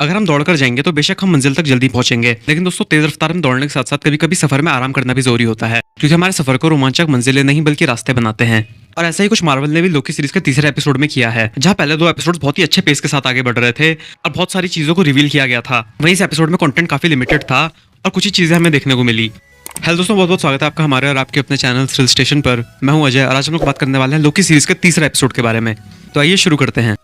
अगर हम दौड़कर जाएंगे तो बेशक हम मंजिल तक जल्दी पहुंचेंगे, लेकिन दोस्तों तेज रफ्तार में दौड़ने के साथ साथ कभी कभी सफर में आराम करना भी जरूरी होता है, क्योंकि हमारे सफर को रोमांचक मंजिलें नहीं बल्कि रास्ते बनाते हैं। और ऐसा ही कुछ मार्वल ने भी लोकी सीरीज के तीसरे एपिसोड में किया है, जहां पहले 2 एपिसोड बहुत ही अच्छे पेस के साथ आगे बढ़ रहे थे और बहुत सारी चीजों को रिवील किया गया था। वहीं इस एपिसोड में कंटेंट काफी लिमिटेड था और कुछ ही चीजें हमें देखने को मिली। हेलो दोस्तों, बहुत बहुत स्वागत है आपका हमारे और आपके अपने चैनल थ्रिल स्टेशन पर। मैं हूं अजय और आज हम लोग बात करने वाले हैं लोकी सीरीज के तीसरे एपिसोड के बारे में। तो आइए शुरू करते हैं।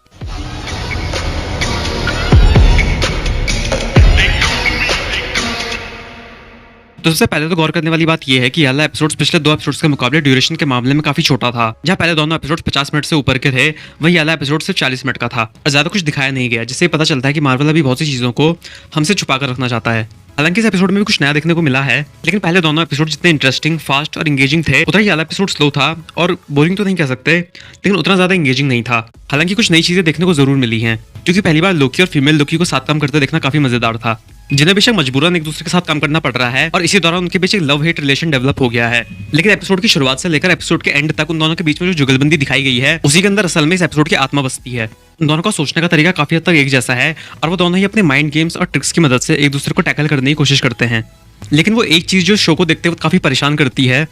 तो सबसे पहले तो गौर करने वाली बात यह है कि वाला एपिसोड्स पिछले 2 एपिसोड्स के मुकाबले ड्यूरेशन के मामले में काफी छोटा था। जहां पहले दोनों एपिसोड्स 50 मिनट से ऊपर के थे, वही वाला एपिसोड सिर्फ 40 मिनट का था और ज्यादा कुछ दिखाया नहीं गया, जिससे पता चलता है कि मार्वल अभी बहुत सी चीजों को हमसे छुपा कर रखना चाहता है। हालांकि इस एपिसोड में भी कुछ नया देखने को मिला है, लेकिन पहले दोनों एपिसोड जितने इंटरेस्टिंग, फास्ट और एंगेजिंग थे, उतना ही वाला एपिसोड स्लो था और बोरिंग तो नहीं कह सकते, लेकिन उतना ज्यादा एंगेजिंग नहीं था। हालांकि कुछ नई चीजें देखने को जरूर मिली हैं, क्योंकि पहली बार लोकी और फीमेल लोकी को साथ काम करते देखना काफी मजेदार था, जिन्हें बेशक मजबूरन एक दूसरे के साथ काम करना पड़ रहा है और इसी दौरान उनके बीच एक लव हेट रिलेशन डेवलप हो गया है। लेकिन एपिसोड की शुरुआत से लेकर एपिसोड के एंड तक उन दोनों के बीच में जो जुगलबंदी दिखाई गई है, उसी के अंदर असल में इस एपिसोड की आत्मा बसती है। उन दोनों का सोचने का तरीका काफी हद तक एक जैसा है और वो दोनों ही अपने माइंड गेम्स और ट्रिक्स की मदद से एक दूसरे को टैकल करने की कोशिश करते हैं। लेकिन वो एक चीज जो शो को देखते वक्त काफी परेशान करती है,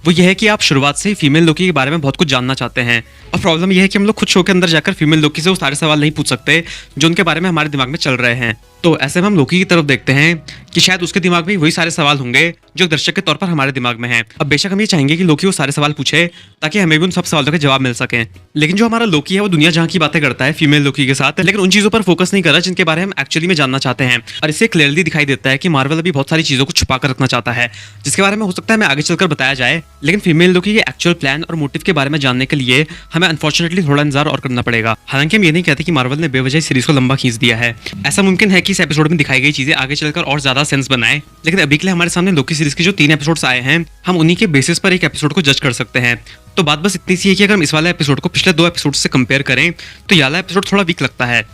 वो ये है कि आप शुरुआत से ही फीमेल लोकी के बारे में बहुत कुछ जानना चाहते हैं और प्रॉब्लम ये है कि हम लोग खुद शो के अंदर जाकर फीमेल लोकी से वो सारे सवाल नहीं पूछ सकते जो उनके बारे में हमारे दिमाग में चल रहे हैं। तो ऐसे में हम लोकी की तरफ देखते हैं कि शायद उसके दिमाग में वही सारे सवाल होंगे जो दर्शक के तौर पर हमारे दिमाग में हैं। अब बेशक हम ये चाहेंगे कि लोकी वो सारे सवाल पूछे ताकि हमें भी उन सब सवालों के जवाब मिल सकें, लेकिन जो हमारा लोकी है वो दुनिया जहां की बातें करता है फीमेल लोकी के साथ, लेकिन उन चीजों पर फोकस नहीं कर रहा जिनके बारे में हम एक्चुअली में जानना चाहते हैं। और इससे क्लियरली दिखाई देता है कि मार्वल अभी बहुत सारी चीजों को छुपा कर रखना चाहता है, जिसके बारे में हो सकता है हमें आगे चलकर बताया जाए, लेकिन फीमेल लोकी के एक्चुअल प्लान और मोटिव के बारे में जानने के लिए हमें अनफॉर्चुनेटली थोड़ा इंतजार और करना पड़ेगा। हालांकि हम ये नहीं कहते कि मार्वल ने बेवजह सीरीज को लंबा खींच दिया है। ऐसा मुमकिन है कि इस एपिसोड में दिखाई गई चीजें आगे चलकर और ज्यादा सेंस बनाए, लेकिन अभी के लिए हमारे सामने लोकी सीरीज के जो 3 एपिसोड्स आए हैं, हम उन्हीं के बेसिस पर एक एपिसोड को जज कर सकते हैं। तो बात बस इतनी सी है कि अगर हम इस वाले एपिसोड को पिछले 2 एपिसोड से कंपेयर करें तो ये वाला एपिसोड थोड़ा वीक लगता है।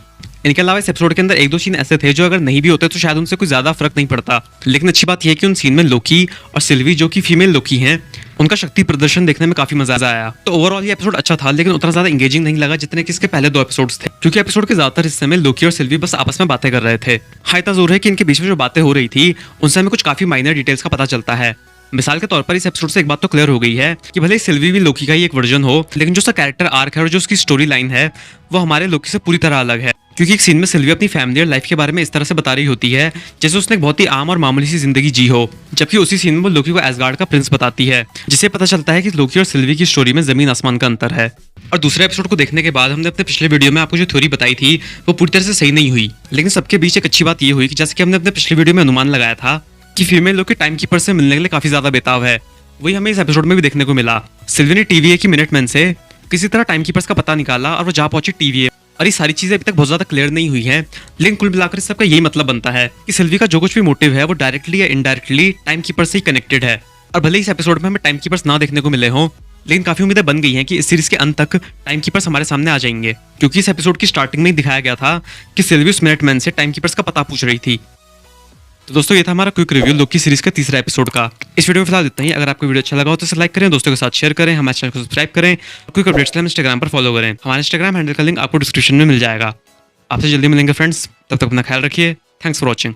इनके अलावा इस एपिसोड के अंदर 1-2 सीन ऐसे थे जो अगर नहीं भी होते तो शायद उनसे कोई ज्यादा फर्क नहीं पड़ता, लेकिन अच्छी बात यह है कि उन सीन में लोकी और सिल्वी जो कि फीमेल लोकी हैं, उनका शक्ति प्रदर्शन देखने में काफी मजा आया। तो ओवरऑल ये एपिसोड अच्छा था, लेकिन उतना ज्यादा एंगेजिंग नहीं लगा जितने कि इसके पहले 2 एपिसोड्स थे, क्योंकि एपिसोड के ज्यादातर हिस्से में लोकी और सिल्वी बस आपस में बातें कर रहे थे। हाँ, इतना जरूर है कि इनके बीच में जो बातें हो रही थी उनसे हमें कुछ काफी माइनर डिटेल्स का पता चलता है। मिसाल के तौर पर इस एपिसोड से एक बात तो क्लियर हो गई है कि भले सिल्वी भी लोकी का ही एक वर्जन हो, लेकिन जो उसका कैरेक्टर आर्क है और जो उसकी स्टोरी लाइन है वो हमारे लोकी से पूरी तरह अलग है। क्योंकि एक सीन में सिल्वी अपनी फैमिली और लाइफ के बारे में इस तरह से बता रही होती है जैसे उसने एक बहुत ही आम और मामूली सी जिंदगी जी हो, जबकि उसी सीन में वो लोकी को एसगार्ड का प्रिंस बताती है, जिससे पता चलता है कि लोकी और सिल्वी की स्टोरी में जमीन आसमान का अंतर है। और दूसरे एपिसोड को देखने के बाद हमने अपने पिछले वीडियो में आपको जो थ्योरी बताई थी वो पूरी तरह से सही नहीं हुई, लेकिन सबके बीच एक अच्छी बात ये हुई कि जैसे कि हमने अपने पिछले वीडियो में अनुमान लगाया था कि फीमेल लोकी टाइम कीपर से मिलने के लिए काफी ज्यादा बेताब है, वही हमें इस एपिसोड में भी देखने को मिला। सिल्वी ने TVA की मिनटमैन से किसी तरह टाइम कीपर्स का पता निकाला और वो जा पहुंची TVA। और ये सारी चीजें अभी तक बहुत ज्यादा क्लियर नहीं हुई हैं, लेकिन कुल मिलाकर इस सबका यही मतलब बनता है कि सिल्वी का जो कुछ भी मोटिव है वो डायरेक्टली या इनडायरेक्टली टाइम कीपर से ही कनेक्टेड है। और भले इस एपिसोड में हमें टाइम कीपर्स ना देखने को मिले हों, लेकिन काफी उम्मीदें बन गई हैं कि इस सीरीज के अंत तक टाइम कीपर्स हमारे सामने आ जाएंगे, क्योंकि इस एपिसोड की स्टार्टिंग में ही दिखाया गया था कि सिल्वी उस मिनटमैन से टाइम कीपर्स का पता पूछ रही थी। तो दोस्तों, ये था हमारा क्विक रिव्यू लोकी सीरीज का तीसरा एपिसोड का। इस वीडियो में फिलहाल इतना ही। अगर आपको वीडियो अच्छा लगा हो तो इसे लाइक करें, दोस्तों के साथ शेयर करें, हमारे चैनल को सब्सक्राइब करें, क्विक अपडेट्स के लिए इंस्टाग्राम पर फॉलो करें। हमारे इंस्टाग्राम हैंडल का लिंक आपको डिस्क्रिप्शन में मिल जाएगा। आपसे जल्दी मिलेंगे फ्रेंड्स, तब तक अपना ख्याल रखिए। Thanks for watching.